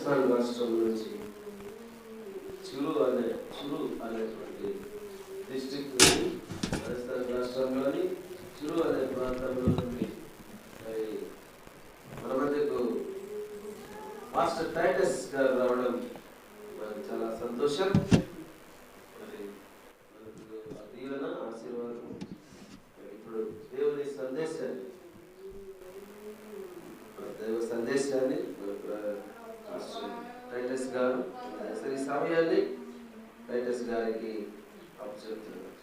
రాజస్థాన్ రాష్ట్రం నుంచి చురు అనేటువంటి డిస్ట్రిక్ట్ నుండి, రాజస్థాన్ రాష్ట్రంలోని చురు అనే ప్రాంతంలో నుండి మరి మన మధ్యకు మాస్టర్ టైటస్ గారు రావడం మరి చాలా సంతోషం. మరి మనకు దీవెన ఆశీర్వాదం. ఇప్పుడు దేవుని సందేశాన్ని దైవ సందేశాన్ని మాస్టర్ టైటస్ గారు ఈ సమయాన్ని టైటస్ గారికి అప్పచెప్తున్నారు.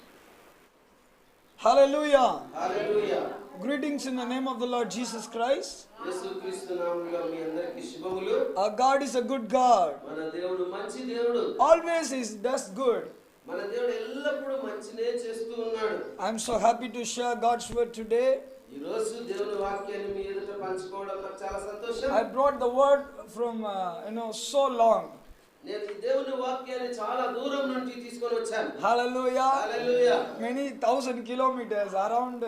Hallelujah. Hallelujah. Greetings in the name of the Lord Jesus Christ. యేసుక్రీస్తు నామములో మీ అందరికీ శుభములు. Our God is a good God. మన దేవుడు మంచి దేవుడు. Always He does good. మన దేవుడు ఎల్లప్పుడూ మంచినే చేస్తూ ఉన్నాడు. I am so happy to share God's word today. ఈ రోజు దేవుని వాక్యాన్ని మీ ఎదుట పంచుకోవడం నాకు చాలా సంతోషం. I brought the word from so long. నేను ఈ దేవుని వాక్యాన్ని చాలా దూరం నుండి తీసుకొని వచ్చాను. Hallelujah. హల్లెలూయా. Many thousand kilometers, around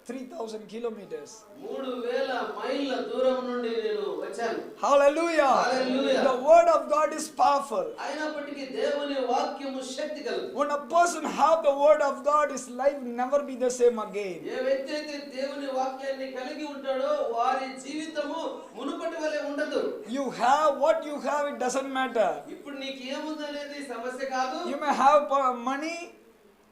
3,000 kilometers. 3000 మైళ్ళ దూరం నుండి నేను వచ్చాను. Hallelujah. Hallelujah. The word of God is powerful. అయినప్పటికీ దేవుని వాక్యము శక్తి కలదు. When a person have the word of God, his life never be the same again. ఏ వ్యక్తి అయితే దేవుని వాక్యాన్ని కలిగి ఉంటాడో వారి జీవితము మునుపటి వలె ఉండదు. You have what you have, it doesn't matter. ఇప్పుడు నీకు ఏముందనేది సమస్య కాదు. You may have money,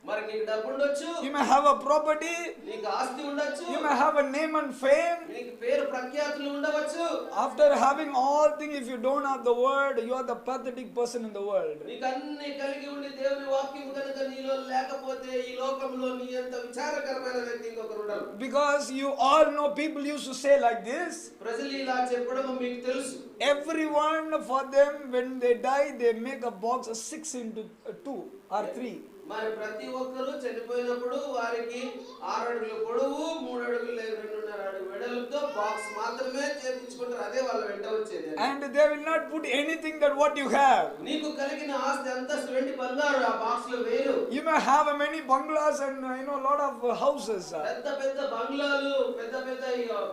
మరి నీకు డబ్బు ఉండొచ్చు, you may have a property, నీకు ఆస్తి ఉండొచ్చు, you may have a name and fame. నీకు పేరు ప్రఖ్యాతులు ఉండవచ్చు. After having all things, if you don't have the word, you are the pathetic person in the world. నీకు అన్ని కలిగి ఉండి దేవుని వాక్యం కనుక నీలో లేకపోతే ఈ లోకంలో నీ అంత విచారకరమైన వ్యక్తి ఇంకొకరు ఉండరు. Because you all know, people used to say like this. ప్రజలు ఇలా చెప్పడం మీకు తెలుసు. Everyone, for them, when they die, they make a box 6 into 2 or 3. మరి ప్రతి ఒక్కరు చనిపోయినప్పుడు వారికి 6 అడుగుల పొడవు 3 అడుగుల 2.5 అడుగుల వెడల్పుతో బాక్స్ మాత్రమే చేపించుకుంటారు. అదే వాళ్ళ వెంట వచ్చేది. And they will not put anything that what you have. నీకు కలిగిన ఆస్తి అంతస్తు వెండి బంగారు ఆ బాక్స్ లో వేయరు. You may have many bungalows and lot of houses. పెద్ద పెద్ద బంగ్లాలు పెద్ద పెద్ద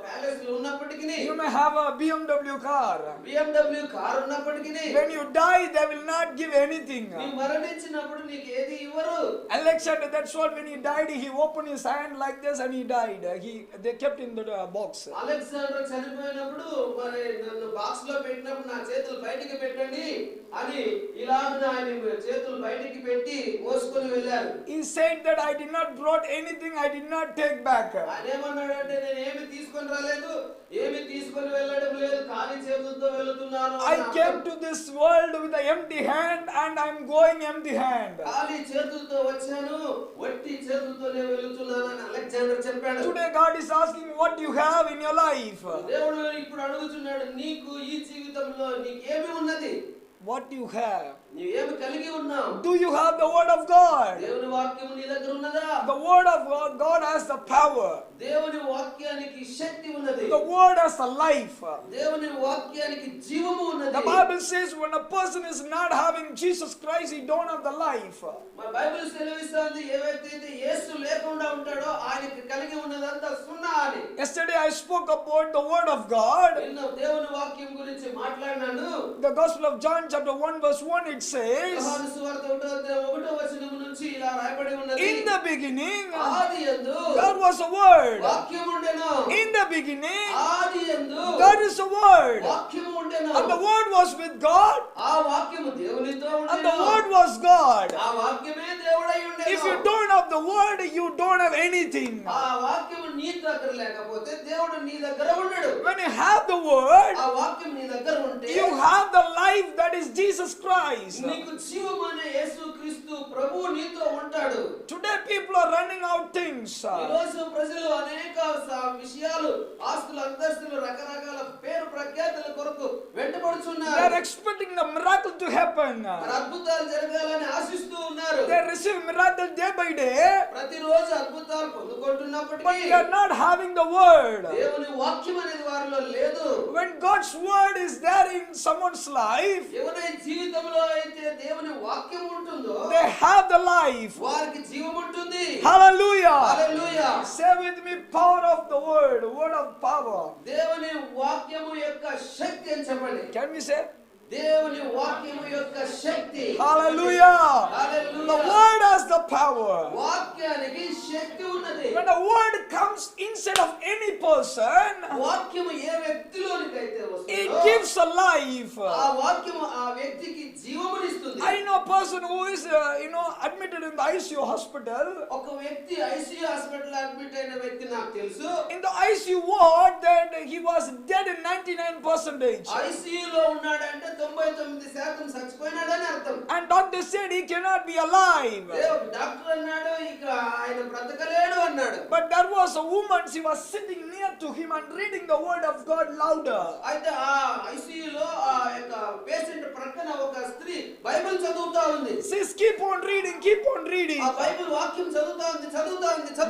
ప్యాలెస్లు ఉన్నప్పటికీ, You may have a BMW car. BMW car ఉన్నప్పటికీ, When you die, they will not give anything. నీ మరణించినప్పుడు నీకు ఏది ఇవ్వరు. Alexander, that's what when he died, he opened his hand like this and he died. They kept in the box. Alexander చనిపోయినప్పుడు మరి నన్ను box లో పెట్టినప్పుడు నా చేతులు బయటికి పెట్టండి అని ఇలాగ ఆయన చేతులు బయటికి పెట్టి మోసుకొని వెళ్ళారు. He said that I did not brought anything, I did not take back. ఆయన ఏమన్నాడంటే నేను ఏమి తీసుకొని రాలేదు, ఏమి తీసుకొని వెళ్ళడం లేదు, ఖాళీ చేతులతో వెళ్తున్నాను. I came to this world with an empty hand and I'm going empty hand. ఖాళీ చేతులతో వచ్చాను, వట్టి చేతులతోనే వెళ్తున్నాను అని అలెగ్జాండర్ చెప్పాడు. Today God is asking what you have in your life. దేవుడు ఇప్పుడు అడుగుతున్నాడు, నీకు ఈ జీవితంలో నీకు ఏమి ఉన్నది? What you have? నీవు ఏమి కలిగి ఉన్నావు? Do you have the word of God? దేవుని వాక్యం నీ దగ్గర ఉన్నదా? The word of God has the power. దేవుని వాక్యానికి శక్తి ఉన్నది. The word has the life. దేవుని వాక్యానికి జీవము ఉన్నది. The Bible says when a person is not having Jesus Christ, he don't have the life. మన బైబిల్ సెలవిస్తుంది ఏవైతే యేసు లేకుండా ఉంటాడో ఆయనకి కలిగి ఉన్నదంతా సున్నా అని. Yesterday I spoke about the word of God. నిన్న దేవుని వాక్యం గురించి మాట్లాడినాను. The Gospel of John chapter 1 verse 1 it says, యోహాను సువార్త 1వ వచనం నుంచి ఇలా రాయబడి ఉన్నది. in the beginning ఆదియందు there was a word. వాక్యం ఉండెను. In the beginning ఆదియందు there is a word. వాక్యం ఉండెను. And the word was with God. ఆ వాక్యము దేవునితో ఉండెను. And the word was God. ఆ వాక్యమే దేవుడై ఉండెను. If you don't have the word, you don't have anything. ఆ వాక్యము నీ దగ్గర లేకపోతే దేవుడు నీ దగ్గర ఉండడు. When you have the word, ఆ వాక్యం నీ దగ్గర ఉంటే you have the life that is Jesus Christ. నీకు జీవమనే యేసుక్రీస్తు ప్రభువు నీతో ఉంటాడు. Today people are running out things. ఈ రోజు ప్రజలు అనేక విషయాలు, ఆస్తులు, అంతస్తులు, రకరకాల పేరు ప్రఖ్యాతుల కొరకు వెంటబడుచున్నారు. They are expecting the miracle to happen. అద్భుతాలు జరగాలని ఆశిస్తూ ఉన్నారు. They receive miracle day by day. ప్రతిరోజు అద్భుతాలు పొందుకుంటున్నప్పటికీ But they are not having the word. దేవుని వాక్యం అనేది వారిలో లేదు. When God's word is there in someone's life, ఎవరి జీవితంలో అయితే దేవుని వాక్యం ఉంటుందో they have the life. వారికి జీవం ఉంటుంది. Hallelujah. Hallelujah. Say with me, power of the word of power. దేవుని వాక్యము యొక్క శక్తి అని చెప్పండి. Can we say? దేవుని వాక్యము యొక్క శక్తి. Hallelujah. Hallelujah. The word has the power. వాక్యానికి శక్తి ఉన్నది. When a word comes inside of any person, వాక్యము ఏ వ్యక్తిలోనికైతే it వస్తుందో gives a life. ఆ వాక్యము ఆ వ్యక్తికి జీవమునిస్తుంది. I know a person who is, admitted in the ICU hospital. ఒక వ్యక్తి ఐసీయూ హాస్పిటల్ అడ్మిట్ అయిన వ్యక్తి నాకు తెలుసు. In the ICU ward, that he was dead in 99%. ఐసీయూలో ఉన్నాడంటే 99% చచ్చిపోయినాడని అర్థం. And doctor said he cannot be alive. Doctor అన్నాడు ఇక ఆయన బ్రతకలేడు అన్నాడు. But there was a woman, she was sitting near to him and reading the word of God louder. అయితే ఆ ఐసీయూలో ఆ యొక్క పేషెంట్ ప్రక్కన ఒక స్త్రీ బైబిల్ చదువుతా ఉంది. Says keep on reading, keep on reading. ఆ బైబిల్ వాక్యం చదువుతా ఉంది.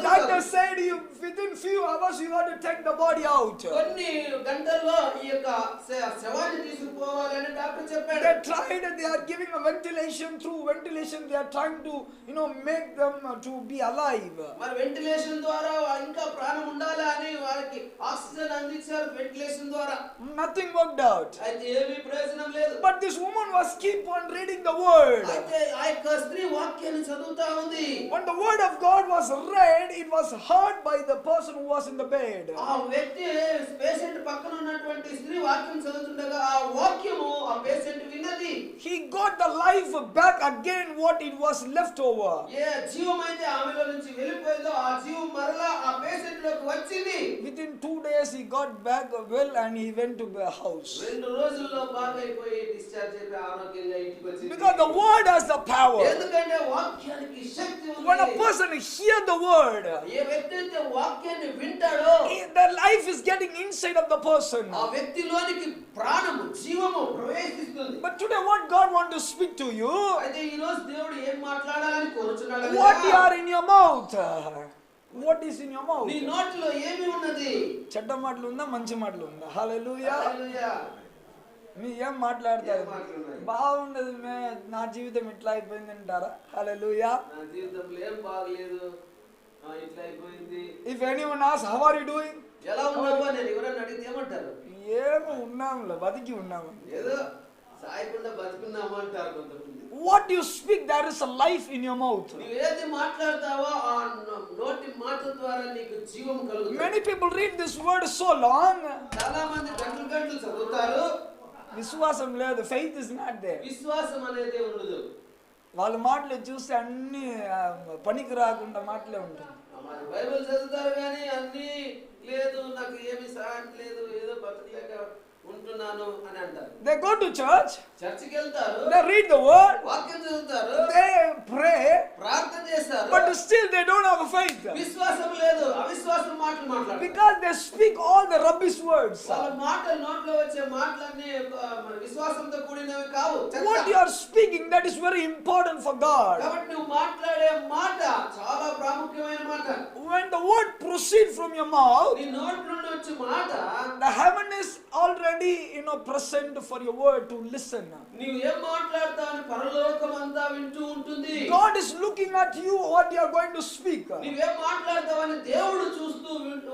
Doctor said you within few hours you have to take the body out. కొన్ని గంటల్లో ఈ యొక్క శవాన్ని తీసుకుపోవాలని డాక్టర్ చెప్పాడు. They tried, they are giving a ventilation, through ventilation they are trying to make them to be alive. మరి ventilation ద్వారా ఇంకా ప్రాణం ఉండాలి అని వారికి ఆక్సిజన్ అందించారు వెంటిలేషన్ ద్వారా. Nothing worked out. అయితే ఏమీ ప్రయోజనం లేదు. But this woman was keep on reading the word. అయితే ఆ యొక్క స్త్రీ వాక్యాన్ని చదువుతా ఉంది. When the word of God was read, it was heard by the person who was in the bed. ఆ వ్యక్తి పేషెంట్ పక్కన ఉన్నటువంటి స్త్రీ వాక్యం చదువుతుండగా ఆ వాక్యము ఆ పేషెంట్ విన్నది. He got the life back again what it was left over. ఏ జీవం అయితే ఆమెలో నుంచి వెళ్ళిపోయిందో ఆ జీవం మరలా ఆ పేషెంట్ లోకి వచ్చింది. Within 2 days he got back well and he went to the house. 2 రోజుల్లో బాగైపోయి డిశ్చార్జ్ అయిపోయి ఆరోగ్యంగా ఇంటికి వచ్చింది. Because the word has the power. ఎందుకంటే వాక్యానికి శక్తి ఉంది. When a person hear the word, ఏ వ్యక్తి అయితే వాక్యాన్ని వింటాడో the life is getting inside of the person. ఆ వ్యక్తిలోనికి ప్రాణము జీవము ప్రవేశిస్తుంది. But today what God want to speak to you, అయితే ఈ రోజు దేవుడు ఏం మాట్లాడాలని కోరుచున్నాడు? what you are in your mouth. What is in your mouth? నీ నోటిలో ఏమి ఉన్నది? చెడ్డ మాటలు ఉందా మంచి మాటలు ఉందా? హల్లెలూయా. హల్లెలూయా. మీ ఏం మాట్లాడతారు? ఏం మాట్లాడుతున్నారు? బాగుండదు నా జీవితం ఇట్లా అయిపోయింది అంటారా? హల్లెలూయా. నా జీవితంలో ఏం బాగలేదు ఇట్లా అయిపోయింది. If anyone asks how are you doing, ఎలా ఉన్నావు అని ఎవరైనా అడిగితే ఏమంటారు? ఏమో ఉన్నాంలే బతికి ఉన్నాము. ఏదో సాయకుండా బతుకున్నాము అంటారు కొంతమంది. What you speak, there is a life in your mouth. నువ్వు ఏది మాట్లాడతావో ఆ నోటి మాట ద్వారా నీకు జీవం కలుగుతుంది. Many people read this word so long. చాలా మంది గంటలు చదువుతారు. విశ్వాసం లేదు. Faith is not there. విశ్వాసం అనేది ఉండదు. వాళ్ళ మాటలు చూస్తే అన్ని పనికి రాకుండా మాటలే ఉంటాయి. మరి బైబిల్ చదువుతారు కానీ అన్ని లేదు నాకు ఏమి సహాయం లేదు ఏదో బతకలేక ఉంటున్నాను అని అంటారు. They go to church. చర్చికి వెళ్తారు. They read the word. వాక్యం చదువుతారు. They pray. ప్రార్థన చేస్తారు. But still they don't have a faith. విశ్వాసం లేదు. అవిశ్వాసం మాటలు మాట్లాడతారు. Because they speak all the rubbish words. వాళ్ళ మాటలు నోట్లో వచ్చే మాటలన్నీ మన విశ్వాసంతో కూడినవి కావు. What you are speaking, that is very important for God. కాబట్టి నువ్వు మాట్లాడే మాట చాలా ప్రాముఖ్యమైన మాట. When the word proceeds from your mouth, నీ నోటి నుండి వచ్చే మాట the heaven is already present for your word to listen. నీవు ఏం మాట్లాడతావని పరలోకం అంతా వింటూ ఉంటుంది. God is looking at you what you are going to speak. నీవేం మాట్లాడతావని దేవుడు చూస్తూ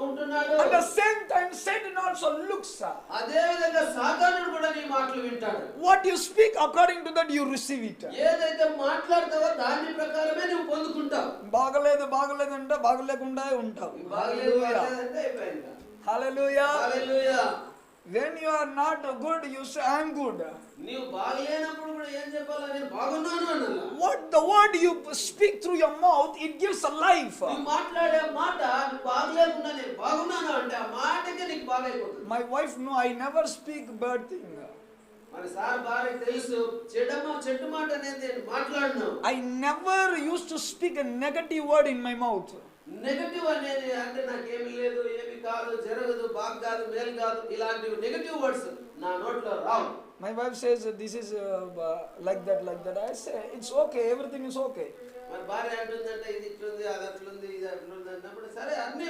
ఉంటున్నాడు. At the same time Satan also looks. అదే విధంగా సాతానుడు కూడా నీ మాటలు వింటాడు. What you speak, according to that you receive it. ఏదైతే మాట్లాడతావో దాని ప్రకారమే నువ్వు పొందుకుంటావు. బాగలేదు అంటే బాగలేకుండా ఉంటావు. బాగలేదు అంటే అయిపోయింది. Hallelujah. Hallelujah. When you are not good, you say I am good. నీవు బాగలేనప్పుడు కూడా ఏం చెప్పాలి? నేను బాగున్నాను అనాలా? What the word you speak through your mouth, it gives a life. నువ్వు మాట్లాడే మాట నువ్వు బాగలేకుండా నేను బాగున్నాను అంటే ఆ మాటకే నీకు బాగైపోతుంది. My wife know I never speak bad thing. మరి సార్ భార్యకి తెలుసు చెట్టు మాట అనేది నేను మాట్లాడను. I never used to speak a negative word in my mouth. Negative అనేది అంటే నాకేమి లేదు ఏమి కాదు జరగదు బాగా కాదు మేలు కాదు ఇలాంటి నెగటివ్ వర్డ్స్ నా నోట్లో రావు. My wife says this is like that. I say it's okay, everything is okay. మరి భార్య అంటుందంటే ఇది ఇట్లుంది అది అట్లుంది ఇది అట్లుంది అన్నప్పుడు సరే అన్ని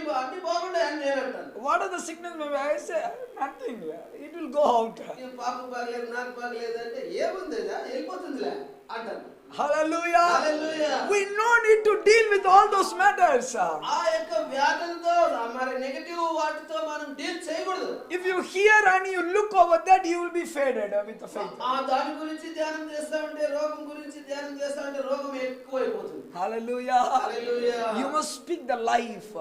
బాగుంటాయి అని నేను అంటాను. What are the sickness? I say nothing. It will go out. పాపం బాగలేదు నాకు బాగలేదు అంటే ఏముంది వెళ్ళిపోతుందిలే అంటాను. Hallelujah. Hallelujah. We no need to deal with all those matters. ఆ యొక్క వ్యాధులతో మరి నెగటివ్ వాటితో మనం డీల్ చేయకూడదు. If you hear and you look over that, you will be faded with the faith. ఆ దాని గురించి ధ్యానం చేస్తా ఉంటే రోగం గురించి ధ్యానం చేస్తా ఉంటే రోగం ఎక్కువైపోతుంది. Hallelujah. Hallelujah. You must speak the life.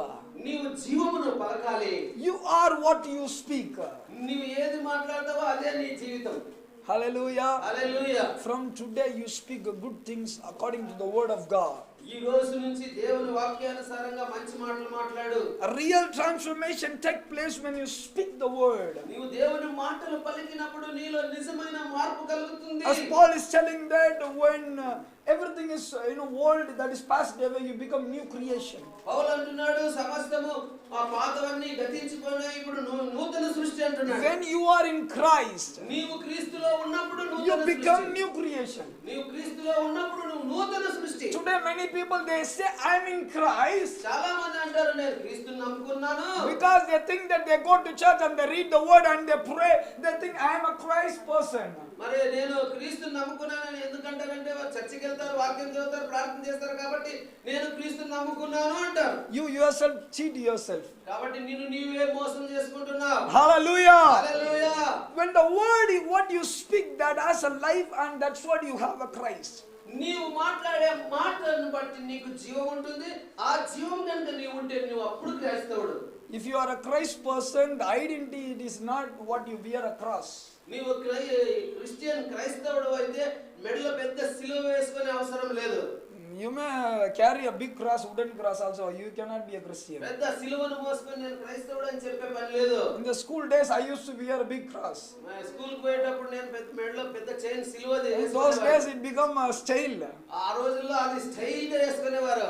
నీవు జీవమును పలకాలి. You are what you speak. నీవు ఏది మాట్లాడతావో అదే నీ జీవితం. Hallelujah. Hallelujah. From today you speak good things according to the word of God. ఈ రోజు నుంచి దేవుని వాక్యానుసారంగా మంచి మాటలు మాట్లాడు. A real transformation take place when you speak the word. నీవు దేవుని మాటలు పలికినప్పుడు నీలో నిజమైన మార్పు కలుగుతుంది. As Paul is telling that when everything is old that is passed away, you become new creation. పౌలు అంటున్నాడు సమస్తము ఆ పాతవన్నీ గతించిపోయినాయి ఇప్పుడు నూతన సృష్టి అంటున్నాడు. When you are in Christ, నీవు క్రీస్తులో ఉన్నప్పుడు you నూతన become సృష్టి. new creation. నీవు క్రీస్తులో ఉన్నప్పుడు నువ్వు నూతన సృష్టి. Today many people they say I'm in Christ చాలా మంది అంటారు నేను క్రీస్తుని నమ్ముకున్నాను. because they think that they go to church and they read the word and they pray, they think I am a Christ person. మరి నేను క్రీస్తుని నమ్ముకున్నానని ఎందుకంటారంటే వారు చర్చికి వెళ్తారు, వాక్యం చదువుతారు, ప్రార్థన చేస్తారు కాబట్టి నేను క్రీస్తుని నమ్ముకున్నాను అంటారు. You yourself cheat yourself. కాబట్టి నిన్ను నీవే మోసం చేసుకుంటున్నావు. Hallelujah. Hallelujah. When the word is what you speak, that has a life and that's what you have a Christ. నీవు మాట్లాడే మాటను బట్టి నీకు జీవం ఉంటుంది. ఆ జీవం కనుక నీవు ఉంటే నువ్వు అప్పుడు క్రైస్తవుడు. If you are a Christ person, the identity it is not what you wear a cross. నీవు క్రిస్టియన్ క్రైస్తవుడు అయితే మెడలో పెద్ద సిలువ వేసుకునే అవసరం లేదు. You may carry a big cross, wooden cross also. You cannot be a Christian. పెద్ద సిలువను మోసుకొని నేను క్రైస్తవుడు అని చెప్పే పని లేదు. In the school days, I used to wear a big cross. School కి పోయేటప్పుడు నేను పెద్ద మెడలో పెద్ద chain సిలువది In those days, it became a style. ఆ రోజుల్లో అది స్టైల్ గా వేసుకునేవారు.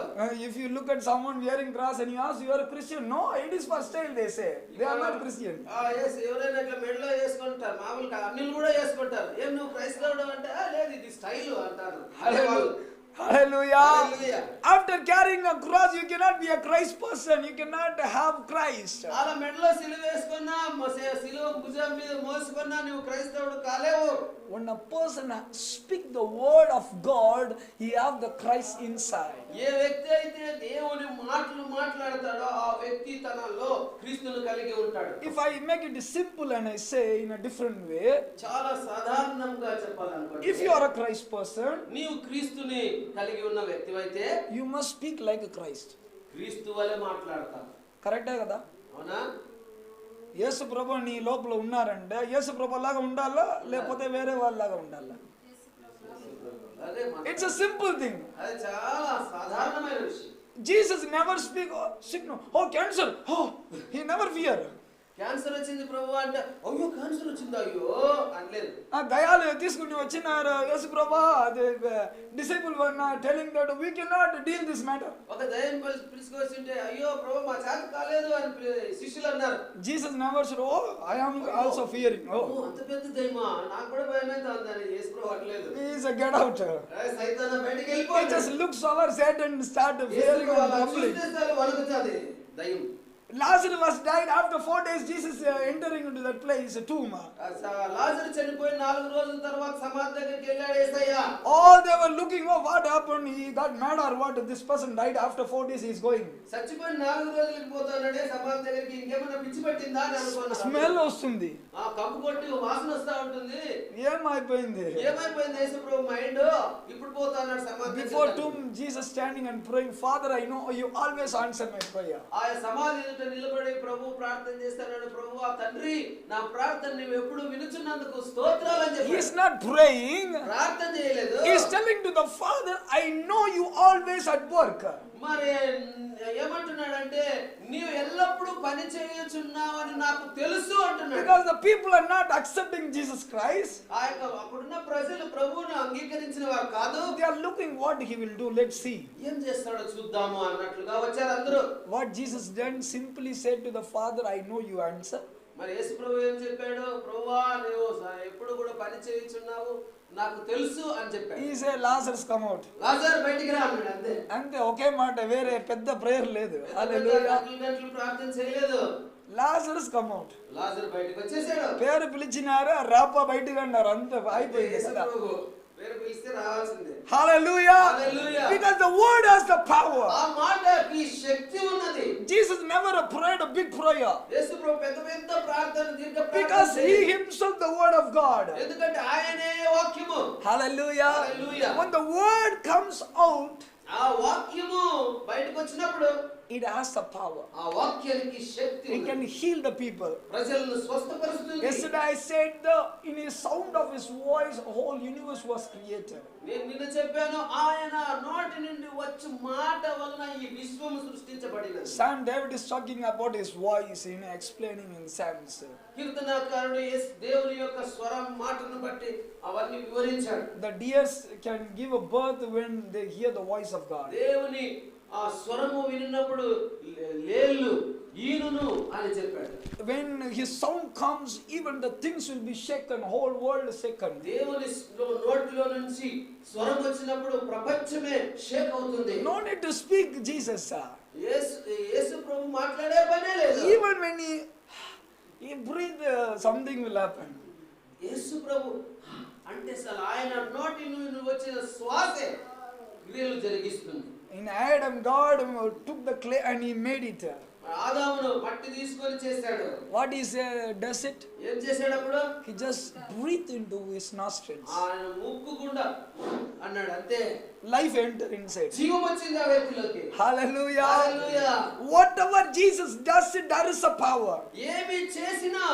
If you look at someone wearing cross and you ask, you are a Christian? No, it is for style. They say they are not Christian. ఎవరైనా ఇట్లా మెడలో వేసుకుంటారు, మామూలుగా అన్నిలు కూడా వేసుకుంటారు. ఏం నువ్వు క్రైస్తవుడు అంటే లేదు ఇది స్టైల్ అంటారు. Hallelujah. Hallelujah. After carrying a cross, you cannot be a Christ person. You cannot have Christ. అలా మెడలో సిలువ వేసుకున్నా సిలువ భుజం మీద మోసుకున్నా నువ్వు క్రైస్తవుడు కాలేవు. When a person speak the word of God, he have the Christ inside. ఏ వ్యక్తి అయితే దేవుని మాటలు మాట్లాడతాడో ఆ వ్యక్తి తనలో క్రీస్తును కలిగి ఉంటాడు. If I make it simple and I say in a different way, చాలా సాధారణంగా చెప్పాలనుకుంటే if you are a Christ person, నీవు క్రీస్తుని కలిగి ఉన్న వ్యక్తివైతే you must speak like a Christ. క్రీస్తు వలె మాట్లాడతావు. కరెక్టే కదా? అవునా? యేసు ప్రభు నీ లోపల ఉన్నారంటే యేసు ప్రభు లాగా ఉండాలా లేకపోతే వేరే వాళ్ళలాగా ఉండాలా? It's a simple thing. అది చాలా సాధారణమైన విషయం. Jesus never speak sickness. Oh, cancer. Oh, he never fear. Cancer వచ్చింది ప్రభు అంటే అయ్యో క్యాన్సర్ వచ్చిందా అయ్యో అనలేదు. ఆ దయాలు తీసుకుని వచ్చినారు యేసు ప్రభా. Disciple were telling that we cannot deal this matter. ఒక దయ్యం పిలుచుకొచ్చింటే అయ్యో ప్రభు మా చేత కాలేదు అని శిష్యులు అన్నారు. Jesus never said, oh, I am also fearing. Oh, అంత పెద్ద దయ్యమా నాకు కూడా భయమైతుంది అని యేసు ప్రభు అనలేదు. he is a get out. సైతాను బయటికి He వెళ్ళిపోయాడు. just looks over Satan and start fearing and trembling. వణుకుతుంది దయ్యం. Lazarus was died after 4 days. Jesus entering into that place, a tomb. లాజరు చనిపోయి 4 రోజుల తర్వాత సమాధి దగ్గరికి వెళ్ళాడు యేసయ్య. All they were looking, oh, what happened? He got mad or what? This person died after 4 days. He is going. చచ్చిపోయి 4 రోజులకి పోతాడే సమాధి దగ్గరికి, ఇంకేమైనా పిచ్చి పట్టిందా అని అనుకున్నాడు. స్మెల్ వస్తుంది, ఆ కప్పు కొట్టి వాసన వస్తా ఉంటుంది. ఏమైపోయింది యేసు ప్రభు మైండ్ ఇప్పుడు పోతాన్నాడు సమాధి. Before tomb, Jesus standing and praying, Father, I know you always answer my prayer. ఆ సమాధి ఎదుట నిలబడి ప్రభు ప్రార్థన చేస్తాడు. ప్రభు ఆ తండ్రి నా ప్రార్థన నీవు ఎప్పుడు వినుచున్నందుకు స్తోత్రాలు అని చెప్పాడు. He is not praying, ప్రార్థన చేయలేదు. he is telling to the Father, I know you always at work. మరి ఏమంటున్నాడంటే నీవు ఎల్లప్పుడూ పని చేయుచున్నావని నాకు తెలుసు అంటున్నాడు. Because the people are not accepting Jesus Christ. ఆ యొక్క అప్పుడున్న ప్రజలు ప్రభువును అంగీకరించిన వారు కాదు. They are looking what he will do. Let's see. ఏం చేస్తాడో చూద్దాము అన్నట్లుగా వచ్చారు అందరూ. What Jesus done, simply said to the Father, I know you answer. మరి యేసు ప్రభు ఏం చెప్పాడు? ప్రభువా నీవు ఎప్పుడు కూడా పని చేయుచున్నావు నాకు తెలుసు అని చెప్పాడు. He said, Lazarus come out. లాజరు బయటికి రా అన్నాడు. అంతే. అంతే, ఒకే మాట, వేరే పెద్ద ప్రేయర్ లేదు. హల్లెలూయా. గంటలు ప్రార్థన చేయలేదు. Lazarus come out. లాజరు బయటికి వచ్చేసాడు. పేరు పిలిచినారు, రాప బయటికి అన్నారు. అంతే అయిపోయింది. పేరు పిలిస్తే రావాల్సిందే. Hallelujah. Hallelujah. Because the word has the power. ఆ మాటకి శక్తి ఉన్నది. Jesus never prayed a big prayer. యేసు ప్రభు పెద్ద పెద్ద ప్రార్థన దీర్ఘ Because ప్రార్థన he చేయలేదు. himself the word of God. ఎందుకంటే ఆయనే వాక్యము. Hallelujah. Hallelujah. When the word comes out, ఆ వాక్యము బయటకు వచ్చినప్పుడు it has the power. ఆ వాక్యానికి శక్తి It ఉంది. can heal the people. ప్రజలను స్వస్థపరుస్తుంది. Yesterday I said in the sound of his voice, a whole universe was created. నేను నిన్న చెప్పాను ఆయన నోటి నుండి వచ్చే మాట వలన ఈ విశ్వం సృష్టించబడినది. Sam David is talking about his voice in explaining in Psalms. కీర్తనకారుడు దేవుని యొక్క స్వరం మాటను బట్టి అవన్నీ వివరించాడు. The deers can give a birth when they hear the voice of God. దేవుని ఆ స్వరము వినినప్పుడు లేళ్ళు ఈనును అని చెప్పాడు. When his sound comes, even the things will be shaken, whole world shaken. దేవుని నోటిలో నుంచి స్వరం వచ్చినప్పుడు ప్రపంచమే షేక్ అవుతుంది. No need to speak Jesus. యేసు ప్రభు మాట్లాడే పనే లేదు. Even when he breathe, something will happen. యేసు ప్రభు అంటే అసలు ఆయన నోటి నుండి వచ్చిన శ్వాసే క్రియలు జరిగిస్తుంది. In Adam, God took the clay and he made it. ఆదామును మట్టి తీసుకొని చేశాడు. What is does it? ఏం చేశాడు అప్పుడు? He just breathed into his nostrils. ఆయన ముక్కు గుండా అన్నాడు అంతే. Life entered inside. జీవం వచ్చింది ఆ వ్యక్తిలోకి. Hallelujah. Hallelujah. Whatever Jesus does, there is a power. ఏమి చేసినా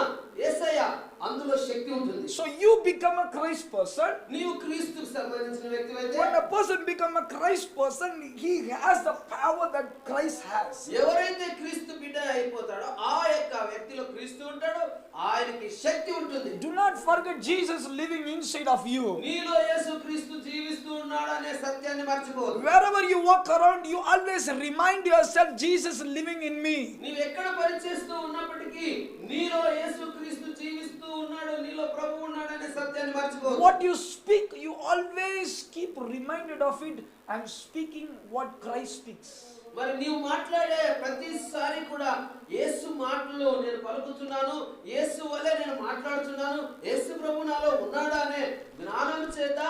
యేసయ్య అందులో శక్తి ఉంటుంది. So you become a Christ person. నీవు క్రీస్తుకు సంబంధించిన వ్యక్తివైతే When a person become a Christ person, he has the power that Christ has. ఎవరైతే క్రీస్తు బిడ్డ అయిపోతాడో ఆ యొక్క వ్యక్తిలో క్రీస్తు ఉంటాడో ఆయనకి శక్తి ఉంటుంది. Do not forget Jesus living inside of you. నీలో యేసు క్రీస్తు జీవిస్తూ ఉన్నాడు అనే సత్యాన్ని మర్చిపోవద్దు. Wherever you walk around, you always remind yourself, Jesus living in me. నీవు ఎక్కడ పరిచేస్తూ ఉన్నప్పటికీ నీలో యేసు క్రీస్తు జీవిస్తూ ఉన్నాడు, నీలో ప్రభువు ఉన్నాడు అనే సత్యాన్ని మర్చిపోవద్దు. What you speak, you always keep reminded of it. I'm speaking what Christ speaks. మరి నీవు మాట్లాడే ప్రతిసారి కూడా యేసు మాటలు నేను పలుకుతున్నాను, యేసు వల్లే నేను మాట్లాడుతున్నాను, యేసు ప్రభు నాలో ఉన్నాడా అనే జ్ఞానం చేత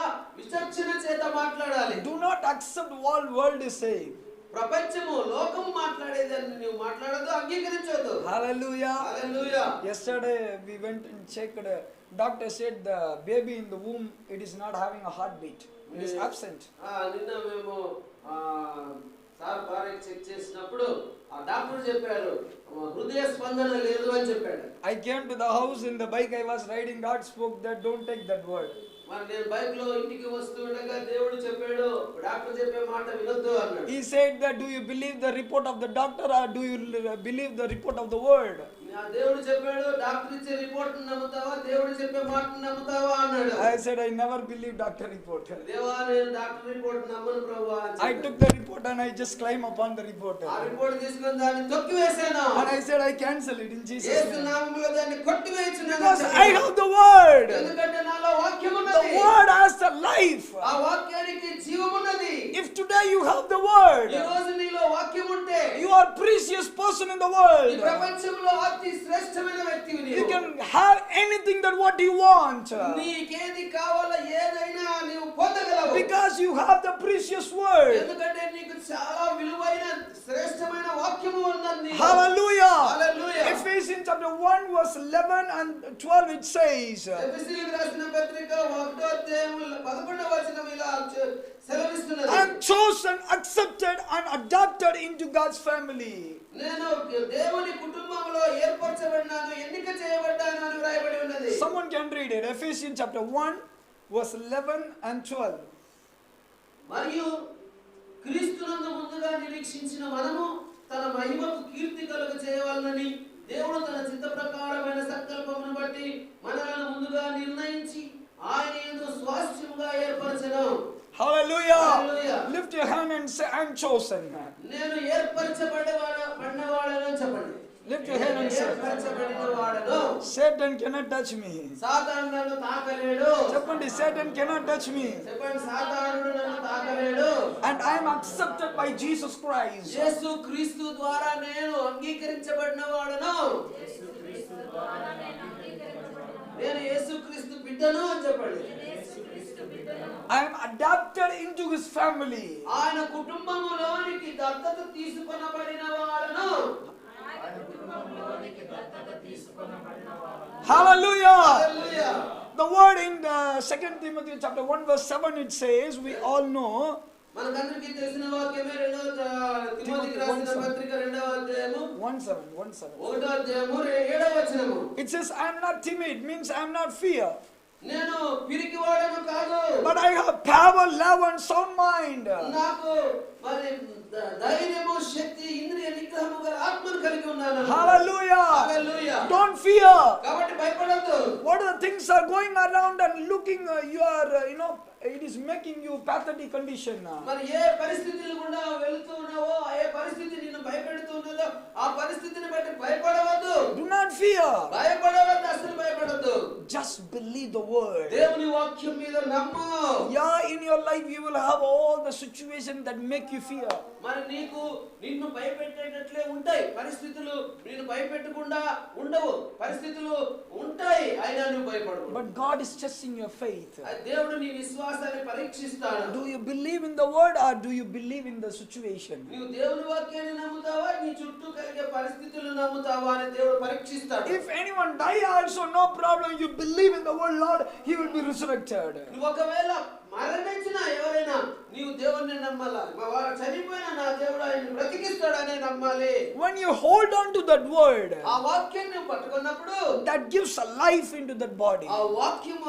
విచక్షణ చేత మాట్లాడాలి. Do not accept what world is saying. ప్రపంచము లోకం మాట్లాడేదాన్ని నీవు మాట్లాడదు, అంగీకరించవద్దు. Hallelujah. Hallelujah. Yesterday we went and checked. Doctor said the baby in the womb, it is not having a heartbeat. It is absent. నిన్న మేము సార్ భార్య check చేసినప్పుడు ఆ డాక్టర్ చెప్పారు హృదయ స్పందన లేదు అని చెప్పాడు. I came to the house in the bike I was riding. God spoke that don't take that word. మరి నేను బైక్ లో ఇంటికి వస్తూ ఉండగా దేవుడు చెప్పాడు డాక్టర్ చెప్పే మాట వినొద్దు అన్నాడు. He said that do you believe the report of the doctor or do you believe the report of the word? దేవుడు చెప్పాడు డాక్టర్ ఇచ్చే రిపోర్ట్ నమ్ముతావా దేవుడు చెప్పే మాటను నమ్ముతావా అన్నాడు. I said I never believe doctor report. దేవా నేను డాక్టర్ రిపోర్ట్ నమ్మను ప్రభువా అని I took the report and I just climb upon the report. ఆ రిపోర్ట్ తీసుకొని దాన్ని తొక్కివేశాను. And I said I cancel it in Jesus Yesu name. నామములో దాన్ని కొట్టివేయుచున్నాను. Because I have the word. ఎందుకంటే నాలో వాక్యం The ఉన్నది. word has the life. ఆ వాక్యానికి జీవం ఉన్నది. If today you have the word, ఈ రోజు నీలో వాక్యం ఉంటే you are precious person in the ఈ world. ప్రపంచంలో అతి శ్రేష్టమైన వ్యక్తివి నీవు. You can have anything that what you want. నీకేది కావాలో ఏదైనా నీవు పొందగలవు. Because you have the precious word. ఎందుకంటే నీకు చాలా విలువైన శ్రేష్టమైన వాక్యము ఉన్నది. Hallelujah. Hallelujah. Ephesians chapter 1 verse 11 and 12 it says, ఎఫెసీయులకు రాసిన పత్రిక 1వ అధ్యాయం 11వ వచనం ఇలా సెలవిస్తున్నది. I am chosen, accepted and adopted into God's family. నేను దేవుని కుటుంబంలో ఏర్పరచబడినాను, ఎన్నిక చేయబడ్డాను అని వ్రాయబడి ఉన్నది. Someone can read it. Ephesians chapter 1 verse 11 and 12. మరియు క్రీస్తునందు ముందుగా నిరీక్షించిన మనము తన మహిమకు కీర్తి కలుగ చేయవాలని దేవుడు తన చిత్త ప్రకారమైన సంకల్పమును బట్టి మనలను ముందుగా నిర్ణయించి ఆయన యందు స్వాస్థ్యముగా ఏర్పరచెను. Hallelujah. Hallelujah. Lift your hand and say, I'm chosen. నేను ఏర్పరచబడినవాడను చెప్పండి. Lift your hand and say, ఏర్పరచబడినవాడను. Satan cannot touch me. సాతాను నన్ను తాకలేడు. చెప్పండి, Satan cannot touch me. చెప్పండి, సాతానుడు నన్ను తాకలేడు. And I am accepted by Jesus Christ. యేసు క్రీస్తు ద్వారా నేను అంగీకరించబడినవాడను. నేను యేసు క్రీస్తు బిడ్డను అని చెప్పండి. I am adopted into his family. ఆయన కుటుంబములోనికి దత్తత తీసుకొనబడిన వాడను. Hallelujah. Hallelujah. The word in 2 Timothy chapter 1 verse 7 it says, we all know, మనకందరికీ తెలిసిన వాక్యమే తిమోతికి రాసిన పత్రిక 2వ అధ్యాయము 1:7. 1వ అధ్యాయము 7వ వచనము. It says, I am not timid, means I am not fear. నేను పిరికివాడను కాదు, But I have power, love and sound mind. నాకు మరి ధైర్యము, శక్తి, ఇంద్రియ నిగ్రహము గల ఆత్మను కలిగి ఉన్నాను. Hallelujah. హల్లెలూయా. Don't fear. కాబట్టి భయపడొద్దు. What are the things are going around and looking, you are, it is making you pathetic condition. మరి ఏ పరిస్థితులు గుండా వెళ్తూ ఉన్నావో, ఏ పరిస్థితి నిన్ను భయపెడుతూ ఉన్నదో ఆ పరిస్థితిని బట్టి భయపడవద్దు. Do not fear. భయపడవద్దు, అసలు భయపడొద్దు. Just believe the word. దేవుని వాక్యం మీద నమ్ము. Yeah, in your life you will have all the situations that make you fear. మరి నిన్ను భయపెట్టేటట్లే ఉంటాయి పరిస్థితులు. నిన్ను భయపెట్టకుండా ఉండవు పరిస్థితులు ఉంటాయి, అయినా నువ్వు భయపడవు. But God is testing your faith. దేవుడు నీ విశ్వాసాన్ని పరీక్షిస్తాడు. Do you believe in the word or do you believe in the situation? నీవు దేవుని వాక్యాన్ని నమ్ముతావా, నీ చుట్టూ కలిగే పరిస్థితులు నమ్ముతావా అని దేవుడు పరీక్షిస్తాడు. If anyone die also, no problem. You believe in the word, Lord, he will be resurrected. నువ్వు ఒకవేళ మరణించిన ఎవరైనా నీవు దేవుణ్ణి నమ్మాలా. వారు చనిపోయినా నా దేవుడు ఆయన బ్రతికిస్తాడని నమ్మాలి. When you hold on to that word, ఆ వాక్యాన్ని పట్టుకున్నప్పుడు that gives a life into that body. ఆ వాక్యం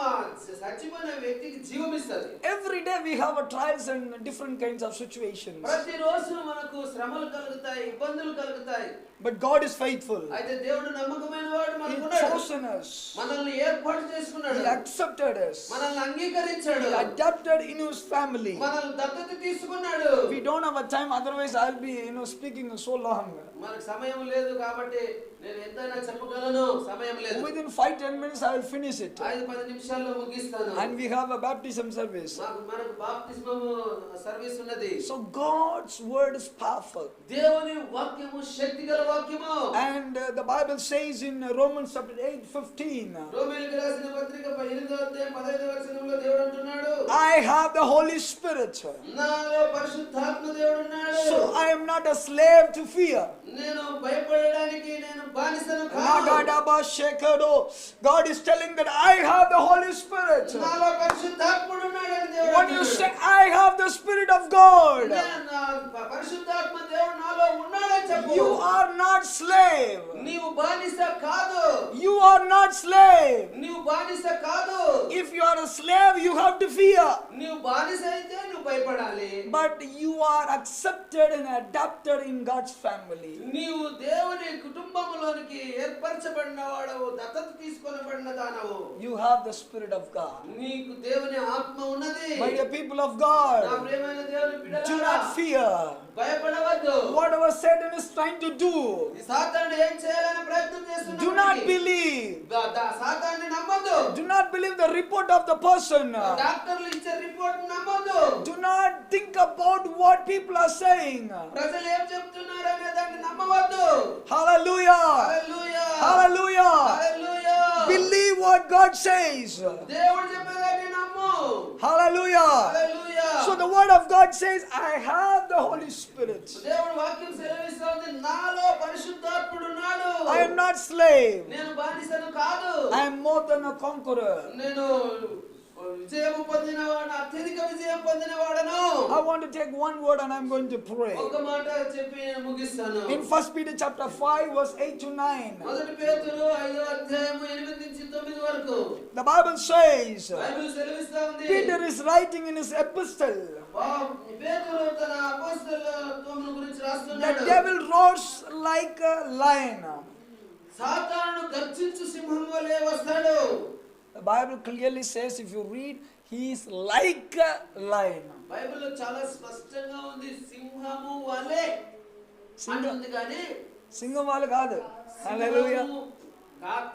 చచ్చిపోయిన వ్యక్తికి జీవం ఇస్తుంది. Every day we have a trials and different kinds of situations. ప్రతిరోజు మనకు శ్రమలు కలుగుతాయి, ఇబ్బందులు కలుగుతాయి. But God is faithful. అయితే దేవుడు నమ్మకమైన వాడు. He మనకున్నాడు, chosen us. మనల్ని ఏర్పాటు చేసుకున్నాడు, He accepted us. మనల్ని అంగీకరించాడు, He adopted in his family. మనల్ని దత్తత తీసుకున్నాడు. We don't have a time, otherwise I'll be speaking so long. మనకు సమయం లేదు కాబట్టి నేను ఎంతైనా చెప్పగలను, సమయం లేదు. Within 5-10 minutes I will finish it. 5-10 నిమిషాల్లో ముగిస్తాను. And we have a baptism service. మనకు బాప్తిస్మము సర్వీస్ ఉన్నది. So God's word is powerful. దేవుని వాక్యము శక్తిగల వాక్యము. And the Bible says in Romans chapter 8:15, రోమీయులకు రాసిన పత్రిక 8వ అధ్యాయం 15వ వచనంలో దేవుడు అంటున్నాడు, I have the Holy Spirit. నాలో పరిశుద్ధాత్మ దేవుడు ఉన్నాడు. So I am not a slave to fear. నేను భయపడడానికి నేను బానిసను కాదు. Nagadaba Shekado. God is telling that I have the Holy Spirit. నాలో పరిశుద్ధాత్ముడు ఉన్నాడని దేవుడు When you అంటున్నాడు. say I have the Spirit of God, పరిశుద్ధాత్మ దేవుడు నాలో ఉన్నాడని చెప్పు. you are not slave. నీవు బానిస కాదు. You are not slave. నీవు బానిస కాదు. If you are a slave, you have to fear. నీవు బానిస అయితే నువ్వు భయపడాలి. But you are accepted and adopted in God's family. నీవు దేవుని కుటుంబములోనికి ఏర్పరచబడిన వాడవు, దత్తత తీసుకొనబడిన దానవు. You have the Spirit of God. నీకు దేవుని ఆత్మ ఉన్నది. My dear people of God, నా ప్రియమైన దేవుని బిడ్డలారా, do not fear. భయపడవద్దు. Whatever Satan is trying to do, ఈ సాతానుడు ఏం చేయాలని ప్రయత్నం చేస్తున్నాడు? do not believe. సాతాన్ని నమ్మొద్దు. Do not believe the report of the person. డాక్టర్లు ఇచ్చే రిపోర్ట్ నమ్మొద్దు. Do not think about what people are saying. ప్రజలు ఏం చెప్తున్నారు అనే దాన్ని నమ్మవద్దు. Hallelujah. Hallelujah. Hallelujah. Hallelujah. Believe what God says. దేవుడు చెప్పేదాన్ని నమ్ము. Hallelujah. Hallelujah. So the word of God says, I have the Holy Spirit. దేవుడు వాక్యం సెలవిస్తోంది, నాలో పరిశుద్ధాత్ముడు ఉన్నాడు. I am not slave. నేను బానిసను కాదు. I am more than a conqueror. నేను విజయం పొందినవాడు, అత్యధిక విజయం పొందినవాడను. I want to take one word and I'm going to pray. ఒక మాట చెప్పి నేను ముగిస్తాను. In 1 Peter chapter 5 verse 8 to 9, మొదటి పేతురు 5వ అధ్యాయము 8 నుంచి 9 వరకు the Bible says, బైబిల్ సెలవిస్తా ఉంది. Peter is writing in his epistle, పేతురు తన అపోస్తలత్వమును గురించి the రాస్తున్నాడు. devil roars like a lion. సాతానుడు గర్జించు సింహం వలె వస్తాడు. The Bible clearly says, if you read, he is like a lion. బైబిల్లో చాలా స్పష్టంగా ఉంది, సింహము వలె అంటుంది కానీ సింహం వాళ్ళు కాదు. Hallelujah.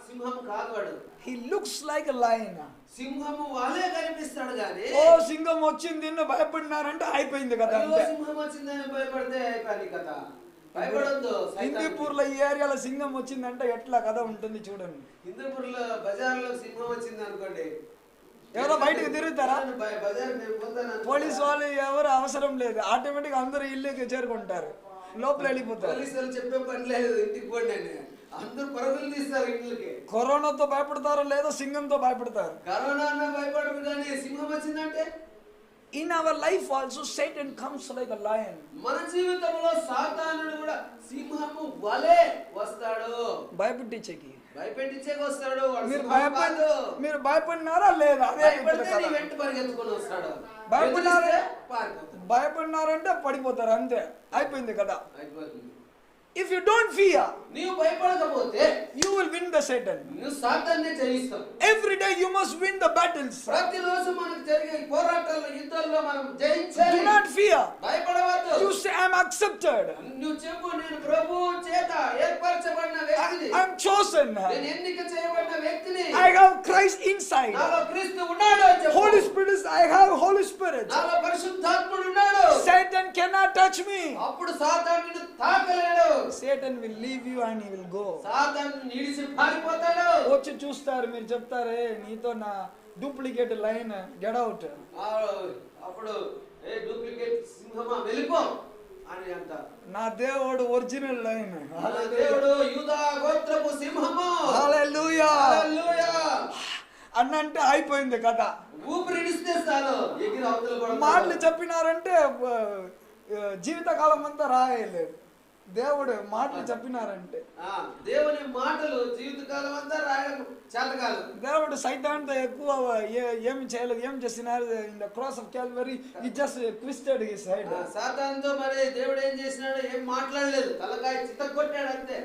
సింహము కాదు వాడు. He looks like a lion. సింహము వలె కనిపిస్తాడు కానీ ఓ సింహం వచ్చింది నిన్ను భయపడినారంటే అయిపోయింది కదా అయ్యో అంతే. సింహం వచ్చిందని భయపడితే అయిపోయింది కదా. భయపడొద్దు. హిందూపూర్లో ఈ ఏరియాలో సింహం వచ్చిందంటే ఎట్లా కథ ఉంటుంది చూడండి. హిందూపూర్లో బజార్లో సింహం వచ్చింది అనుకోండి, ఎవరో బయటకు తిరుగుతారా? బజార్ నేను పోతాను. పోలీస్ వాళ్ళు ఎవరు అవసరం లేదు, ఆటోమేటిక్ అందరూ ఇల్లుకి చేరుకుంటారు, లోపల వెళ్ళిపోతారు. పోలీసులు చెప్పే పని లేదు, ఇంటికి పోండి అని అందరూ పరుగులు తీస్తారు ఇంట్లోకి. కరోనాతో భయపడతారో లేదో సింహంతో భయపడతారు. కరోనా అన్న భయపడరు కానీ సింహం వచ్చిందంటే. In our life also Satan comes like a lion. మన జీవితంలో సాతానుడు కూడా సింహము వలె వస్తాడు, భయపెట్టించేకి, భయపెట్టించేకి వస్తాడు. వాడు మీరు సింహం కాదు. మీరు భయపడినారా లేదా? అదే భయపడితే నీ వెంట పరిగెత్తుకొని వస్తాడు. భయపడినారా? పారిపోతాడు. భయపడినారంటే పడిపోతారు, అంతే, అయిపోయింది కదా. అయిపోతుంది. If you don't fear, నీవు భయపడకపోతే you will win the Satan. నువ్వు సాతాన్ని జయిస్తావు. Every day you must win the battles. ప్రతిరోజు మనకు జరిగే పోరాటాల్లో యుద్ధాల్లో మనం జయించాలి. Do not fear. భయపడవద్దు. You say I am accepted. నువ్వు చెప్పు, నేను ప్రభువు చేత ఏర్పరచబడిన వ్యక్తిని, I am chosen. నేను ఎన్నిక చేయబడిన వ్యక్తిని, I have Christ inside. నాలో క్రీస్తు ఉన్నాడు అని చెప్పు. Holy Spirit is, I have Holy Spirit. నాలో పరిశుద్ధాత్ముడు ఉన్నాడు. Satan cannot touch me. అప్పుడు సాతాను నిన్ను తాకలేడు. Satan will leave you and he will go. సాతాను నిడిచి పారిపోతాడు. వచ్చి చూస్తారు, మీరు చెప్తారే నీతో నా డూప్లికేట్ లైన్, గెట్ అవుట్. అప్పుడు ఏ డూప్లికేట్ సింహమా వెళ్ళిపో అని అంటారు. నా దేవుడు ఒరిజినల్ లైన్. మన దేవుడు యూదా గోత్రపు సింహము. హల్లెలూయా. హల్లెలూయా అన్నంటే అయిపోయింది కదా. ఊపిరిడిస్తే చాలు ఎగిరి అవతల పడతాడు. మాటలు చెప్పినారంటే జీవితకాలం అంతా రాయలేదు. దేవుడు మాటలు చెప్పినారంటే, దేవుని మాటలు జీవితకాలం అంతా రాయడం చేతకాదు. దేవుడు సైతాన్తో ఎక్కువ ఏమి చేయలేదు. ఏం చేసినారు? In the cross of Calvary he just twisted his head. సాతానుతో మరి దేవుడు ఏం చేసినాడు? ఏం మాట్లాడలేదు, తలకాయ చితగొట్టాడు అంతే.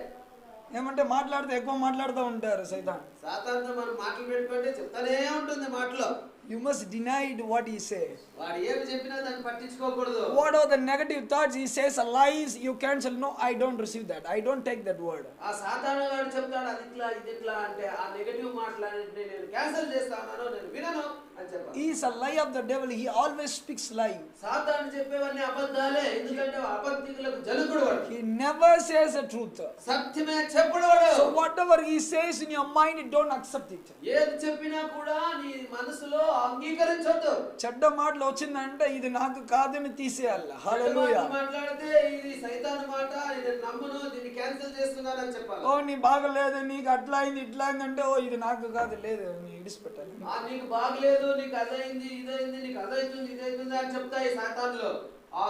ఏమంటే మాట్లాడితే ఎక్కువ మాట్లాడుతూ ఉంటారు సైతాన్. సాతానుతో మనం మాటలు పెట్టుకుంటే చెప్తానే ఉంటుంది మాటలు. You must deny what he says. వాడు ఏమి చెప్పినా దాన్ని పట్టించుకోకూడదు. What are the negative thoughts he says, lies you cancel? No, I don't receive that, I don't take that word. ఆ సాతాను గారు చెప్తాడు అది ఇట్లా ఇది ఇట్లా అంటే ఆ నెగటివ్ మాటలన్నిటిని నేను క్యాన్సిల్ చేస్తాను, నేను వినను అని చెప్పాలి. He is a lie of the devil, he always speaks lie. సాతాను చెప్పేవన్నీ అబద్ధాలే, ఎందుకంటే అబద్ధికులకు జనకుడు వాడు. He never says the truth. సత్యమే చెప్పుడు వాడు. So whatever he says in your mind, don't accept it. ఏది చెప్పినా కూడా నీ మనసులో అంగీకరించొద్దు. చెడ్డ మాటలు వచ్చిందంటే ఇది నాకు కాదని తీసేయాలి. హల్లెలూయా. మాట్లాడితే ఇది సైతాను మాట, ఇది నమ్మును, దీన్ని క్యాన్సిల్ చేస్తున్నాను అని చెప్పాలి. ఓ నీ బాగలేదు, నీకు అట్లా అయింది ఇట్లా అయింది అంటే, ఓ ఇది నాకు కాదు, లేదు నీ ఇడిచిపెట్టాలి. నీకు బాగలేదు, నీకు అదైంది ఇదైంది, నీకు అదైతుంది ఇదైతుంది అని చెప్తాయి సాతానులు.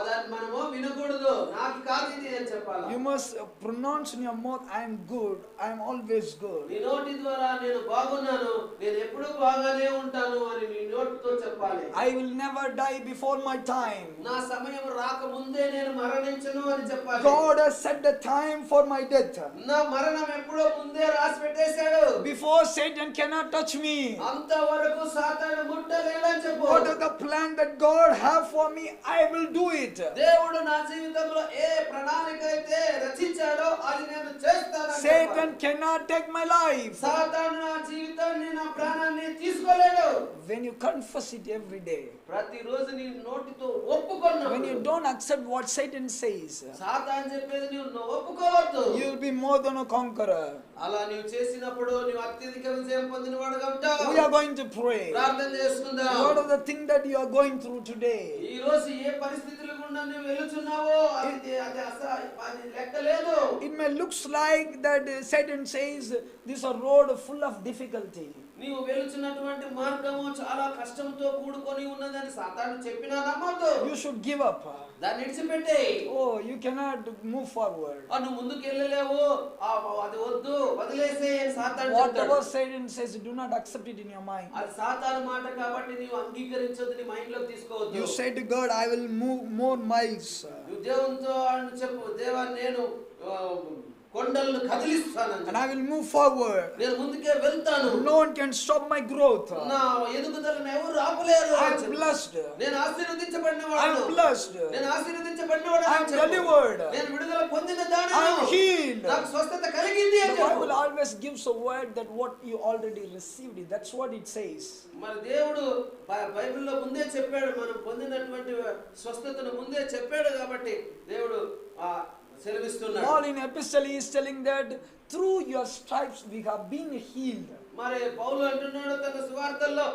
దాన్ని మనము వినకూడదు, నాకు కాదు ఇది అని చెప్పాలి. You must pronounce in your mouth, I am good, I am always good. నీ నోటి ద్వారా నేను బాగున్నాను, నేను ఎప్పుడూ బాగానే ఉంటాను అని నీ నోటితో చెప్పాలి. I will never die before my time. నా సమయం రాకముందే నేను మరణించను అని చెప్పాలి. God has set the time for my death. నా మరణం ఎప్పుడో ముందే రాసి పెట్టేశాడు. Before Satan cannot touch me. అంతవరకు సాతాను ముట్టలేడని చెప్పు. What is the plan that God have for me? I will do it. దేవుడు నా జీవితంలో ఏ ప్రణాళిక అయితే రచించాడో అది నేను చేస్తాను. Satan cannot take my life. సాతాను నా జీవితాన్ని, నా ప్రాణాన్ని తీసుకోలేడు. When you confess it every day, ప్రతిరోజు నీ నోటితో ఒప్పుకున్నావు, when you don't accept what Satan says, సాతాను చెప్పేది నువ్వు ఒప్పుకోవద్దు, you will be more than a conqueror. అలా నీవు చేసినప్పుడు నీవు అత్యధిక విజయం పొందినవాడుగా ఉంటావు. We are going to pray. ప్రార్థన చేసుకుందాం. What are the things that you are going through today? ఈ రోజు ఏ పరిస్థితుల గుండా నువ్వు వెళుతున్నావో అది లెక్క లేదు. It may looks like that Satan says this is a road full of difficulty. నీవు వెళుచున్నటువంటి మార్గము చాలా కష్టంతో కూడుకొని ఉన్నదని సాతాను చెప్పినా నమ్మొద్దు. You should give up. దాన్ని విడిచిపెట్టేయ్. Oh, you cannot move forward. నువ్వు ముందుకు వెళ్ళలేవు, అది వద్దు, వదిలేసేయ్ అని సాతాను చెప్తాడు. Whatever Satan says, do not accept it in your mind. అది సాతాను మాట కాబట్టి నీవు అంగీకరించొద్దు, నీ మైండ్ లోకి తీసుకోవద్దు. You say to God, I will move more miles. నువ్వు దేవునితో చెప్పు, దేవా నేను కొండలను కదిలిస్తాను, and I will move forward. నేను ముందుకే వెళ్తాను. No one can stop my growth. నా ఎదుగుదలను ఎవరు ఆపలేరు. I am blessed. నేను ఆశీర్వదించబడినవాడు. I am blessed. నేను ఆశీర్వదించబడినవాడు. I am delivered. నేను విడుదల పొందిన దానిని. I am healed. నాకు స్వస్థత కలిగింది అని The చెప్పు. Bible always gives a word that what you already received it. That's what it says. మరి దేవుడు బైబిల్లో ముందే చెప్పాడు, మనం పొందినటువంటి స్వస్థతను ముందే చెప్పాడు కాబట్టి దేవుడు సెలవిస్తున్నాడు. Paul in epistle he is telling that through your stripes we have been healed. మరి పౌలు అంటున్నాడు తన సువార్తల్లో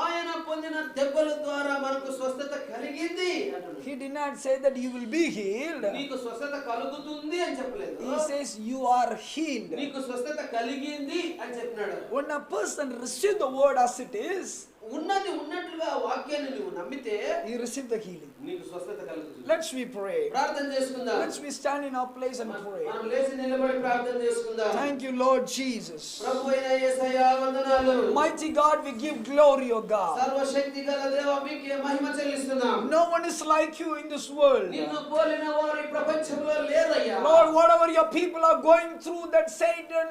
ఆయన పొందిన దెబ్బల ద్వారా మనకు స్వస్థత కలిగింది అంటున్నాడు. He did not say that you will be healed. నీకు స్వస్థత కలుగుతుంది అని చెప్పలేదు. He says you are healed. నీకు స్వస్థత కలిగింది అని చెప్పినాడు. When a person receives the word as it is, ఉన్నది ఉన్నట్లుగా వాక్యాన్ని నువ్వు నమ్మితే he receives the healing. నీకు స్వస్థత కలుగుతుంది. Let's we pray. ప్రార్థన చేసుకుందాం. Let's we stand in our place and pray. మనం లేచి నిలబడి ప్రార్థన చేసుకుందాం. Thank you, Lord Jesus. ప్రభువైన యేసయ్యా వందనాలు. Mighty God, we give glory, O God. సర్వశక్తిగల దేవా మీకే మహిమ చెల్లిస్తున్నాం. No one is like you in this world. నిన్ను పోలిన వారు ఈ ప్రపంచంలో లేరయ్యా. Lord, whatever your people are going through, that Satan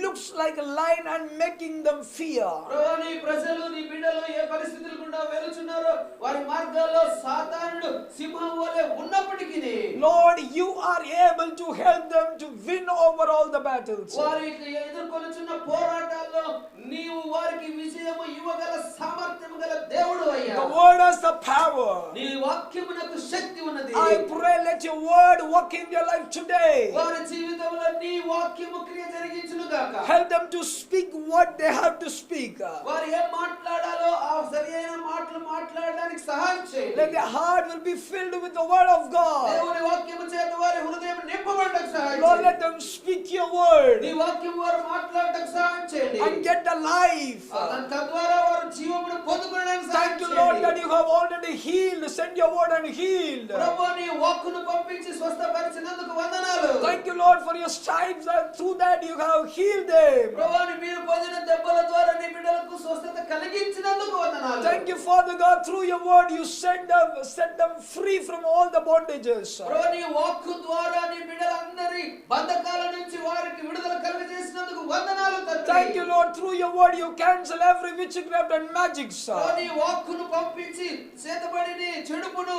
looks like a lion and making them fear. ప్రభువా నీ ప్రజలు నీ బిడ్డలు ఏ పరిస్థితుల గుండా వెళుచున్నారో వారి మార్గాల్లో సాతానుడు సింహం వలె ఉన్నప్పటికీ Lord, you are able to help them to win over all the battles. వారికి ఎదుర్కొనుచున్న పోరాటాల్లో నీవు వారికి విజయము ఇవ్వగల సామర్థ్యము గల దేవుడు అయ్యా. The word has the power. నీ వాక్యమునకు శక్తి ఉన్నది. I pray let your word work in their life today. వారి జీవితంలో నీ వాక్యము క్రియ జరిగించును గాక. Help them to speak what they have to speak. వారు ఏం మాట్లాడాలో ఆ సరియైన మాటలు మాట్లాడడానికి సహాయం చేయండి. Let their heart will be filled with the word of God. దేవుని వాక్యము చేత వారి హృదయం నింపబడడానికి సహాయం Lord, చేయండి. let them speak your word నీ వాక్యం వారు మాట్లాడడానికి సహాయం చేయండి. and get the life. తద్వారా వారు జీవమును పొందుకోవడానికి సహాయం Thank you, Lord, చేయండి. that you have already healed. Send your word and healed. ప్రభువా నీ వాక్కును పంపించి స్వస్థపరిచినందుకు వందనాలు. Thank you, Lord, for your stripes, and through that you have healed them. ప్రభువా మీరు పొందిన దెబ్బల ద్వారా నీ బిడ్డలకు స్వస్థత కలిగించినందుకు వందనాలు. Thank you, Father God, through your word you set them free from all the bondages. ప్రభువా నీ వాక్కు ద్వారా నీ బిడ్డలందరి బంధకాల నుంచి వారికి విడుదల కలుగజేసినందుకు వందనాలు తండ్రి. Thank you, Lord, through your word you cancel every witchcraft and magic. ప్రభువా నీ వాక్కును పంపించి చేతబడిని చెడుపును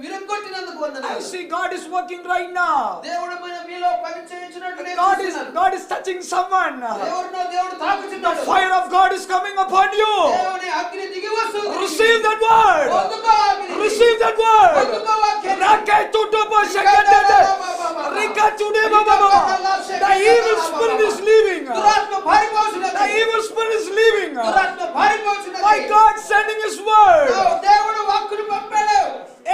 విరగొట్టినందుకు వందనాలు. I see God is working right now. దేవుడు మీలో పని చేయించినట్టు నేను God చూస్తున్నాను. is touching someone. దేవుడు The తాకుచున్నాడు. fire of God is coming upon you. దేవుని అగ్ని దిగి వస్తుంది. Receive that word. పొందుకో అగ్ని. Receive that word. పొందుకో వాక్యాన్ని. The evil spirit is leaving. దురాత్మ పారిపోచున్నది. The evil spirit is leaving. దురాత్మ పారిపోచున్నది. My God sending His word. దేవుడు వాక్కును పంపాడు.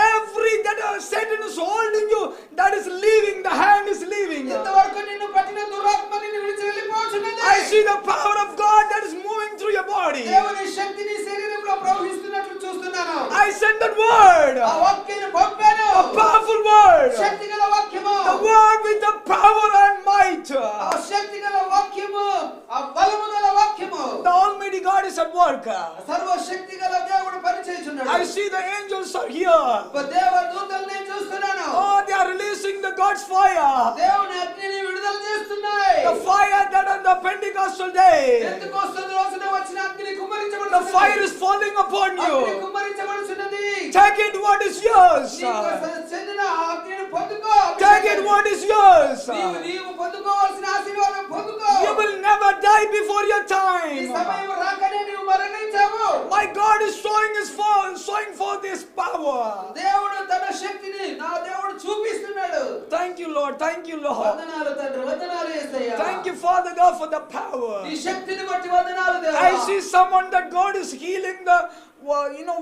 Every that Satan is holding you, that is leaving. The hand is leaving. ఇంతవరకు నిన్ను పట్టిన దురాత్మ నిన్ను విడిచి వెళ్ళిపోచున్నది. I see the power of God that is moving through your body. దేవుని శక్తి నీ శరీరంలో ప్రవహిస్తున్నట్లు చూస్తున్నాను. I send that word. ఆ వాక్యాన్ని పంపాను. A powerful word. శక్తిగల వాక్యము. The word with the power and might. ఆ శక్తిగల వాక్యము, ఆ బలము గల వాక్యము. The Almighty God is at work. సర్వశక్తిగల దేవుడు పనిచేయుచున్నాడు. I see the angels are here. దేవదూతలు నేను చూస్తున్నాను. Oh, they are releasing the God's fire. దేవుని అగ్నిని విడుదల చేస్తున్నాయి. The fire that on the Pentecostal day. Pentecost రోజున వచ్చిన అగ్ని The కుమ్మరించబడుచున్నది. fire is falling upon you. అగ్ని కుమ్మరించబడుచున్నది. Take it what is yours. నీకు చెందిన ఆ అగ్నిని పొందుకో. Take it what is yours. నీవు పొందుకోవాల్సిన ఆశీర్వాదం పొందుకో. You will never die before your ఈ time. సమయం రాకనే నీవు మరణించావు. My God is showing forth His power. దేవుడు తన శక్తిని నా దేవుడు చూపిస్తున్నాడు. Thank you, Lord. Thank you, Lord. వందనాలు తండ్రి, వందనాలు యేసయ్యా. Thank you, Father God, for the power. ఈ శక్తిని బట్టి వందనాలు దేవా. I see someone that God is healing the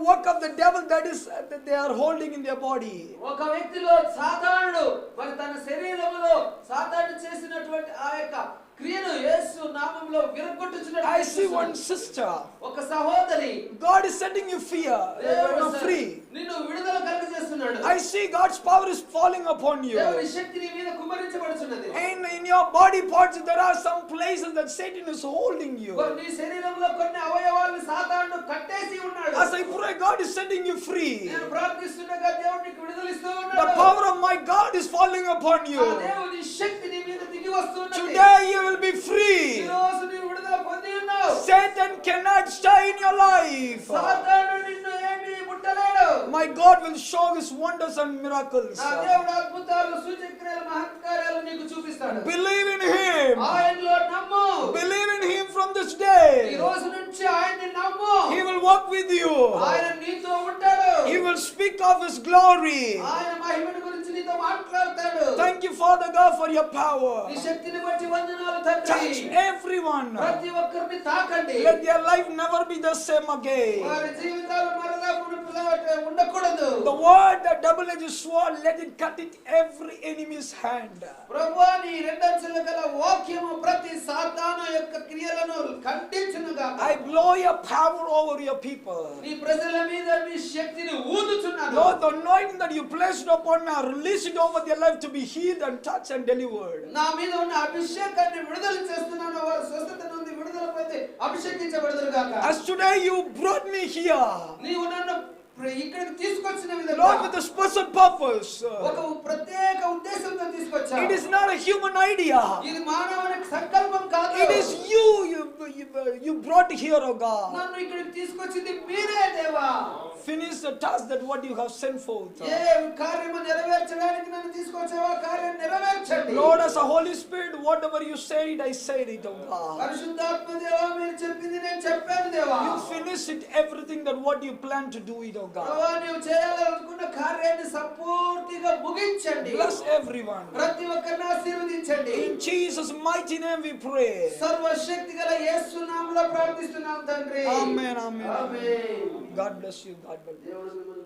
work of the devil that they are holding in their body. ఒక వ్యక్తిలో సాతానుడు మరి తన శరీరములో సాతానుడు చేసినటువంటి ఆ యొక్క క్రియను యేసు నామములో విరగొట్టుచున్నట్టు I see one sister. ఒక సహోదరి. God is setting you free. నిన్ను విడుదల కలుగజేస్తున్నాడు. I see God's power is falling upon you. దేవుని శక్తి నీ మీద కుమ్మరించబడుచున్నది. And in your body parts there are some places that Satan is holding you. నీ శరీరంలో కొన్ని అవయవాలను సాతానుడు కట్టేసి ఉన్నాడు. As I pray, God is setting you free. నేను ప్రార్థిస్తుండగా దేవుడు నీకు విడుదల ఇస్తూ ఉన్నాడు. The power of my God is falling upon you. ఆ దేవుని శక్తి నీ మీద దిగి వస్తున్నది. Today you will be free. ఈ రోజు నీవు విడుదల పొంది ఉన్నావు. Satan cannot stay in your life. సాతానుడు నిన్ను ఏమీ ముట్టలేడు. My God will show His wonders and miracles. నా దేవుడు అద్భుతాలు, సూచక్రియలు, మహత్కార్యాలు నీకు చూపిస్తాడు. Believe in Him. ఆయనలో నమ్ము. Believe in Him from this day. ఈ రోజు నుంచి ఆయన్ని నమ్ము. He will walk with you. ఆయన నీతో ఉంటాడు. He will speak of His glory. ఆయన మహిమను గురించి నీతో మాట్లాడతాడు. Thank you, Father God, for your power. నీ శక్తిని బట్టి వందనాలు తండ్రి. Touch everyone. ప్రతి ఒక్కరిని తాకండి. Let their life never be the same again. వారి జీవితాలు మరలా మునుపులాగా ఉండకూడదు. The word, the double-edged sword, let it cut it every enemy's hand. ప్రభువా నీ రెండంచుల గల వాక్యము ప్రతి సాతాను యొక్క క్రియలను ఖండించునుగాక. I blow your power over your people. నీ ప్రజల మీద నీ శక్తిని ఊదుచున్నాను. Lord, the anointing that you placed upon me, I release it over their life to be healed and touched and delivered. నా మీద ఉన్న అభిషేకాన్ని విడుదల చేస్తున్నాను. వారు స్వస్థత నుండి విడుదల పొంది అభిషేకించబడదురుగాక. As today you brought me here, నీవు నన్ను ఇక్కడికి తీసుకొచ్చిన విధంగా Lord, with a special purpose. ఒక ప్రత్యేక ఉద్దేశంతో తీసుకొచ్చావు. It is not a human idea. ఇది మానవుని సంకల్పం కాదు. It is you brought here, oh God. నన్ను ఇక్కడికి తీసుకొచ్చింది మీరే దేవా. Finish the task that what you have sent forth. ఏ కార్యము నెరవేర్చడానికి నన్ను తీసుకొచ్చావా కార్యాన్ని నెరవేర్చండి. Lord, as a Holy Spirit, whatever you said, I said it, oh God. పరిశుద్ధాత్మ దేవా మీరు చెప్పింది నేను చెప్పాను దేవా. You finish it, everything that what you plan to do it, oh God. ప్రభువా నీవు చేయాలనుకున్న కార్యాన్ని సంపూర్తిగా ముగించండి. Bless everyone. ప్రతి ఒక్కరిని ఆశీర్వదించండి. In Jesus' mighty name we pray. సర్వశక్తిగల యేసు నామములో ప్రార్థిస్తున్నాం తండ్రి. Amen, amen. Amen. God bless you. God bless you. దేవుడు